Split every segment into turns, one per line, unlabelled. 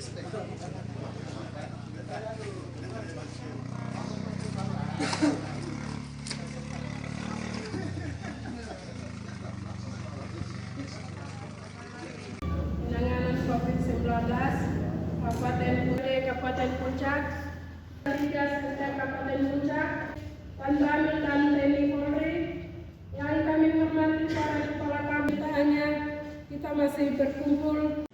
Penanganan COVID-19 Kabupaten Puncak, Kabupaten Puncak, Panramil dan TNI Polri, yang kami hormati para kepala kami, hanya kita masih berkumpul.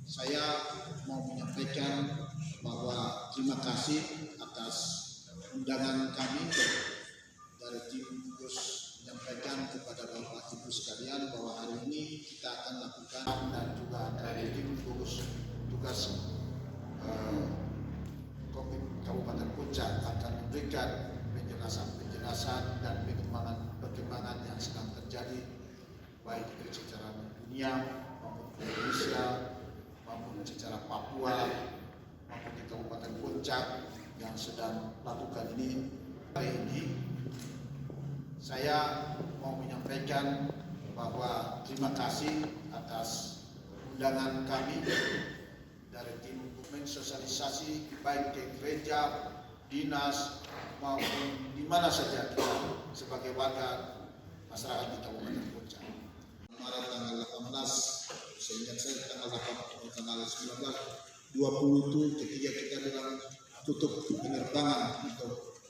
Saya mau menyampaikan bahwa terima kasih atas undangan kami dari tim Gugus, menyampaikan kepada Bapak Ibu sekalian bahwa hari ini kita akan lakukan, dan juga dari tim Gugus tugas COVID Kabupaten Puncak akan memberikan penjelasan dan perkembangan yang sedang terjadi baik secara dunia maupun Indonesia, maupun secara Papua, maupun di Kabupaten Puncak yang sedang melakukan ini. Hari ini saya mau menyampaikan bahwa terima kasih atas undangan kami dari tim sosialisasi baik ke gereja, dinas, maupun di mana saja kita sebagai warga masyarakat di Kabupaten Puncak. Kemarin tanggal 18, sehingga saya tanggal 8, tanggal 19, 20 itu ketika kita dalam tutup penerbangan untuk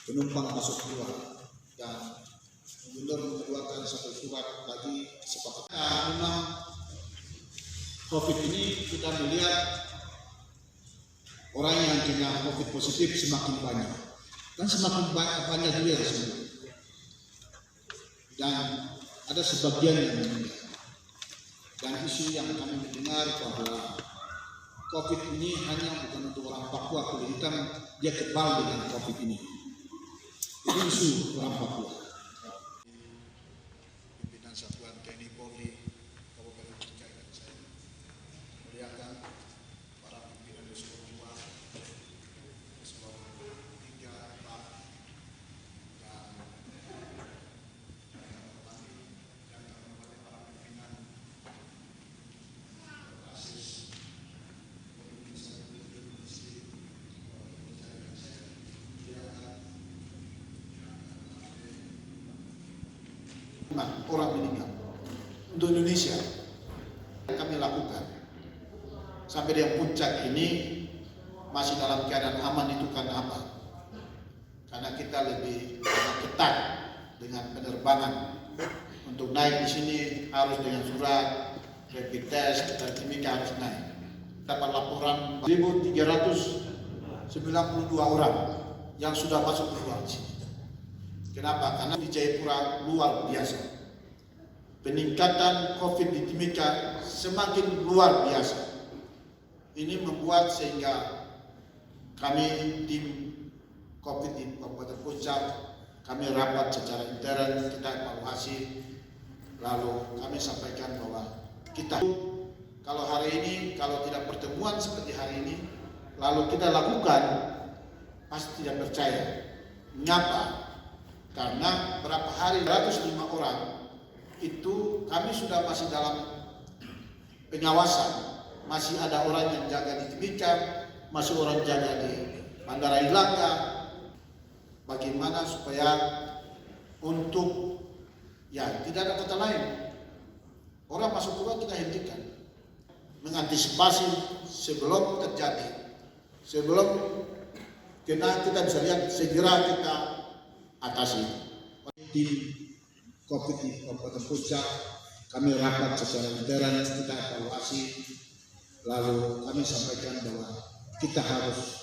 penumpang masuk keluar, dan Gubernur mengeluarkan satu surat bagi kesepakatan. Memang COVID ini kita melihat orang yang kena COVID positif semakin banyak, dan semakin banyak juga yang sembuh, dan ada sebagian yang meninggal. Dan isu yang kami mendengar bahwa COVID ini hanya bukan untuk orang Papua kulit hitam, dia kebal dengan COVID ini. Itu isu orang Papua. Pimpinan Satuan TNI Polri Kabupaten Puncak dan saya muliakan para pimpinan Eselon 2, Eselon 3, 4, dan para pimpinan orang meninggal untuk Indonesia yang kami lakukan sampai dengan Puncak ini masih dalam keadaan aman. Itu karena apa? Karena kita lebih ketat dengan penerbangan. Untuk naik di sini harus dengan surat rapid test dan timika harus naik. Dapat laporan 1.392 orang yang sudah masuk keluar di sini. Kenapa? Karena di Jayapura luar biasa. Peningkatan COVID di Timika semakin luar biasa. Ini membuat sehingga kami tim COVID di Kabupaten Puncak, kami rapat secara intern, kita evaluasi, lalu kami sampaikan bahwa kita kalau hari ini, kalau tidak pertemuan seperti hari ini, lalu kita lakukan, pasti tidak percaya. Mengapa? Karena berapa hari 105 orang itu kami sudah masih dalam pengawasan, masih ada orang yang jaga di Timika, masih orang jaga di Bandara Ilaka. Bagaimana supaya untuk tidak ada kata lain, orang masuk keluar kita hentikan, mengantisipasi sebelum terjadi, sebelum kita bisa lihat segera kita atasi. Tim COVID di Kabupaten Puncak kami rapat secara intern, kita evaluasi, lalu kami sampaikan bahwa kita harus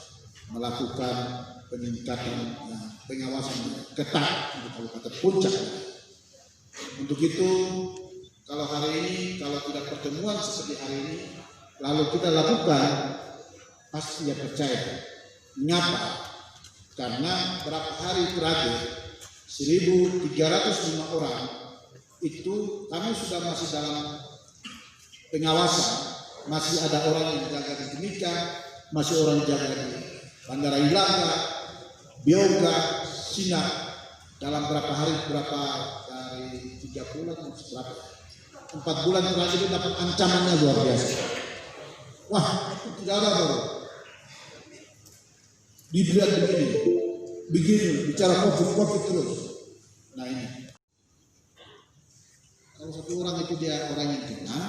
melakukan peningkatan pengawasan ketat di Kabupaten Puncak. Untuk itu, kalau hari ini, kalau tidak pertemuan seperti hari ini, lalu kita lakukan, pasti dia percaya. Mengapa? Karena berapa hari terakhir, 1.305 orang, itu kami sudah masih dalam pengawasan, masih ada orang yang jaga di Timika, masih orang jaga di Bandara Ilaga, Bioga, Sinak, dalam berapa hari, berapa dari 3 bulan, berapa 4 bulan terakhir itu dapat ancamannya luar biasa. Wah, tidak ada baru. Dilihat begini, bicara COVID terus. Nah ini, kalau satu orang itu dia orang yang kena,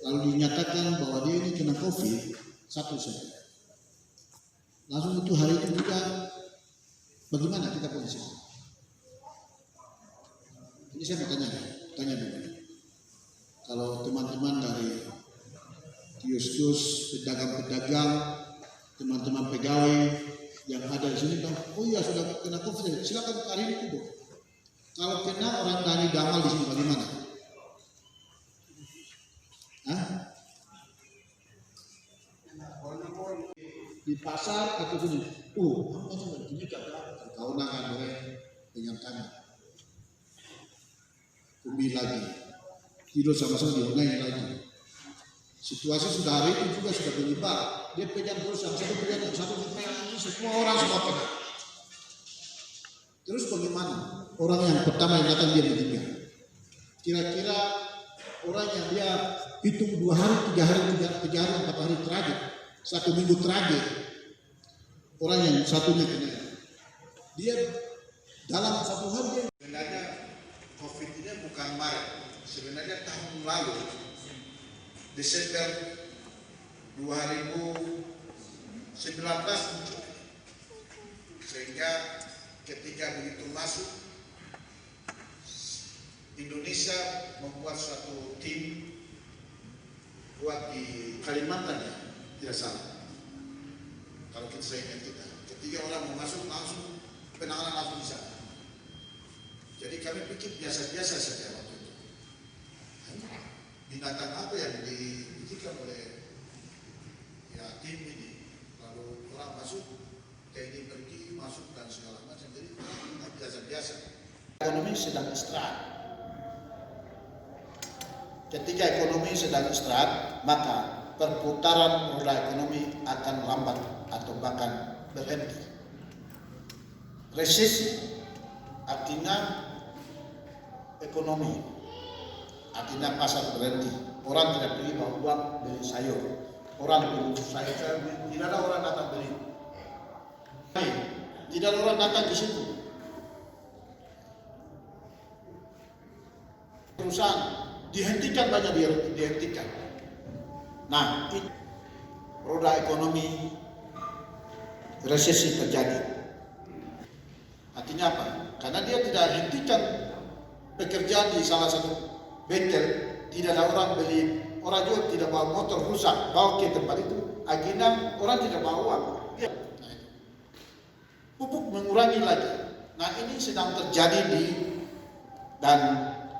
lalu dinyatakan bahwa dia ini kena COVID, satu saja. Langsung itu hari itu kita, bagaimana kita posisi? Ini saya mau tanya dulu. Kalau teman-teman dari kios-kios, pedagang-pedagang, teman-teman pegawai yang ada di sini, oh iya sudah kena COVID, silakan hari ini itu. Kalau kena orang dari Damal di sini bagaimana? Hah? Di pasar atau sini? Macam ini kau nangan oleh dengan kami. Kumbi lagi, tidur sama-sama di online lagi. Situasi sudah hari itu juga sudah menyebar. Dia pegang terus yang satu pegang, yang satu pegang, semua orang semua pegang. Terus bagaimana? Orang yang pertama yang datang dia bertiga. Kira-kira orang yang dia hitung 2 hari, 3 hari, 4 hari terakhir, 1 minggu terakhir, orang yang satunya kena. Dia dalam 1 hari dia sebenarnya COVID ini bukan Maret, sebenarnya tahun lalu Desember 2019 muncul, sehingga ketika begitu masuk Indonesia membuat suatu tim buat di Kalimantan ya, tidak salah. Kalau saya ingat ketika orang mau masuk langsung penanganan langsung di sana. Jadi kami pikir biasa-biasa saja waktu itu. Binatang apa yang dipikirkan oleh ya tim ini, lalu orang masuk, TNI pergi masuk dan segala macam, jadi biasa-biasa. Ekonomi sedang istirahat. Ketika ekonomi sedang istirahat, maka perputaran roda ekonomi akan lambat atau bahkan berhenti. Resesi artinya ekonomi, artinya pasar berhenti. Orang tidak beli bawa uang beli sayur. Orang beli sayur, tidak ada orang datang beli. Tidak ada orang datang di situ. Perusahaan dihentikan, banyak dihentikan. Nah, roda ekonomi resesi terjadi. Artinya apa? Karena dia tidak hentikan pekerjaan di salah satu bengkel, tidak ada orang beli, orang juga tidak bawa motor rusak, bawa ke tempat itu, akhirnya orang tidak bawa uang. Pupuk mengurangi lagi. Nah ini sedang terjadi dan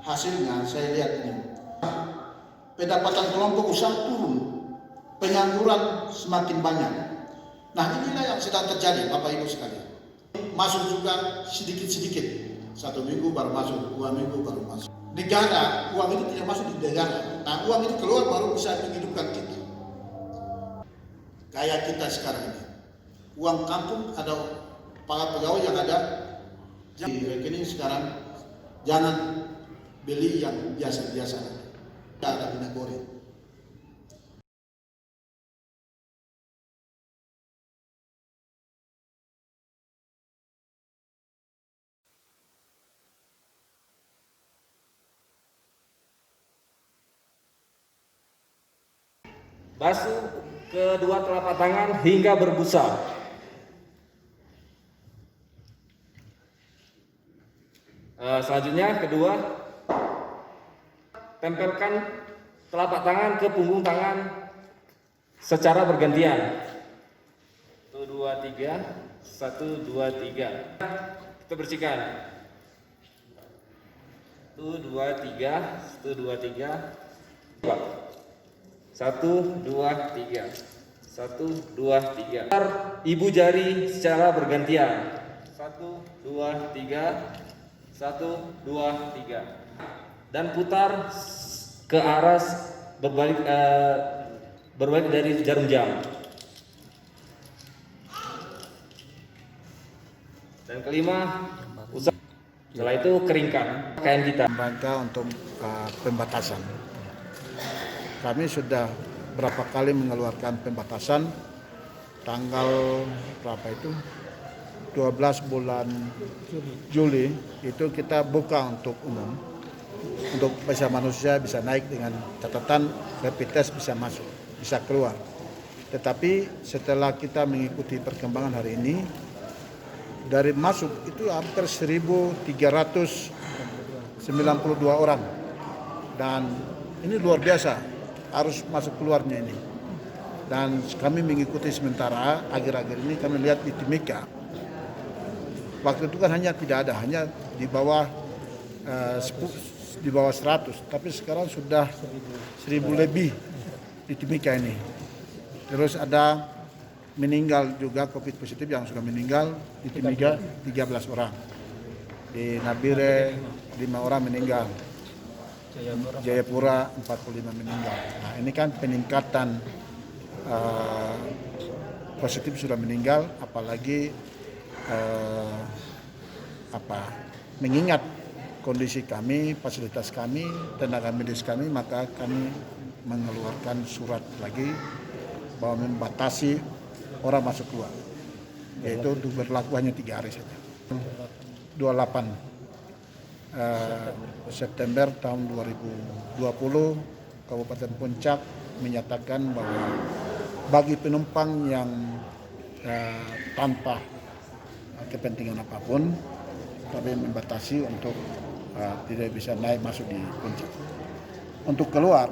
hasilnya saya lihat ini. Pendapatan kelompok usaha turun, pengangguran semakin banyak. Nah inilah yang sedang terjadi Bapak Ibu sekalian. Masuk juga sedikit-sedikit, 1 minggu baru masuk, 2 minggu baru masuk. Negara, uang itu tidak masuk di negara. Nah uang itu keluar baru bisa menghidupkan kita. Kayak kita sekarang ini, uang kampung ada para pegawai yang ada di rekening sekarang, jangan beli yang biasa-biasa, tidak ada minyak goreng.
Basuh kedua telapak tangan hingga berbusa. Selanjutnya kedua, tempelkan telapak tangan ke punggung tangan secara bergantian. 1, 2, 3, 1, 2, 3. Kita bersihkan. 1, 2, 3. 1, 2, 3. 1, 2, 3. 1, 2, 3. Ibu jari secara bergantian. 1, 2, 3. 1, 2, 3. Dan putar ke arah berbalik dari jarum jam. Dan kelima, setelah itu keringkan kain kita.
Rangka untuk pembatasan. Kami sudah berapa kali mengeluarkan pembatasan. Tanggal berapa itu? 12 bulan Juli itu kita buka untuk umum. Untuk bisa manusia bisa naik dengan catatan rapid test bisa masuk, bisa keluar. Tetapi setelah kita mengikuti perkembangan hari ini, dari masuk itu hampir 1.392 orang. Dan ini luar biasa, harus masuk keluarnya ini. Dan kami mengikuti sementara, akhir-akhir ini kami lihat di Timika. Waktu itu kan hanya tidak ada, hanya di bawah 100, tapi sekarang sudah 1.000 lebih di Timika ini. Terus ada meninggal juga COVID positif yang sudah meninggal di Timika 13 orang. Di Nabire 5 orang meninggal. Jayapura 45 meninggal. Nah, ini kan peningkatan positif sudah meninggal, apalagi mengingat kondisi kami, fasilitas kami, tenaga medis kami, maka kami mengeluarkan surat lagi bahwa membatasi orang masuk keluar, yaitu untuk berlaku hanya 3 hari saja. 28 September tahun 2020 Kabupaten Puncak menyatakan bahwa bagi penumpang yang tanpa kepentingan apapun, kami membatasi untuk tidak bisa naik masuk di Puncak. Untuk keluar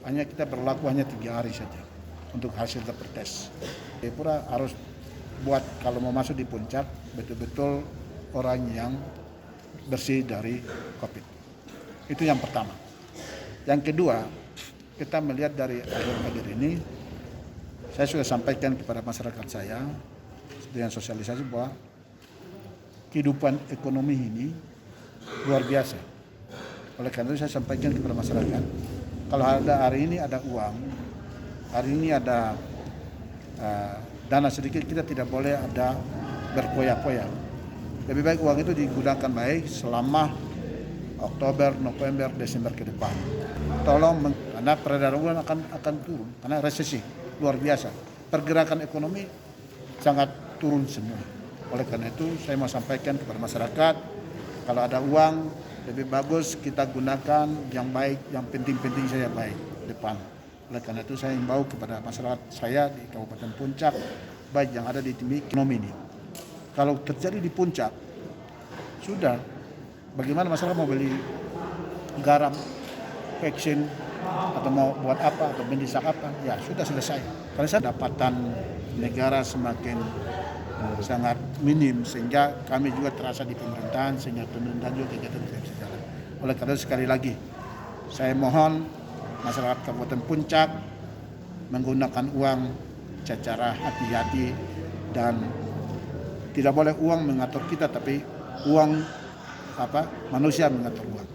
hanya kita berlaku hanya 3 hari saja untuk hasil rapid test. Jayapura harus buat kalau mau masuk di Puncak betul-betul orang yang bersih dari COVID. Itu yang pertama. Yang kedua, kita melihat dari akhir-akhir ini, saya sudah sampaikan kepada masyarakat saya dengan sosialisasi bahwa kehidupan ekonomi ini luar biasa. Oleh karena itu saya sampaikan kepada masyarakat, kalau ada hari ini ada uang, hari ini ada dana sedikit, kita tidak boleh ada berpoya-poya. Lebih baik uang itu digunakan baik selama Oktober, November, Desember ke depan. Tolong, karena peredaran uang akan turun, karena resesi luar biasa. Pergerakan ekonomi sangat turun semua. Oleh karena itu saya mau sampaikan kepada masyarakat, kalau ada uang lebih bagus kita gunakan yang baik, yang penting-penting saja baik depan. Oleh karena itu saya himbau kepada masyarakat saya di Kabupaten Puncak, baik yang ada di Timika ekonomi ini. Kalau terjadi di Puncak, sudah bagaimana masyarakat mau beli garam, vaksin, atau mau buat apa, atau mendesak apa, ya sudah selesai. Karena saya pendapatan negara semakin sangat minim, sehingga kami juga terasa di pemerintahan, sehingga pemerintahan juga kegiatan tidak bisa jalan. Oleh karena itu sekali lagi, saya mohon masyarakat Kabupaten Puncak menggunakan uang secara hati-hati, dan tidak boleh uang mengatur kita, tapi uang manusia mengatur uang.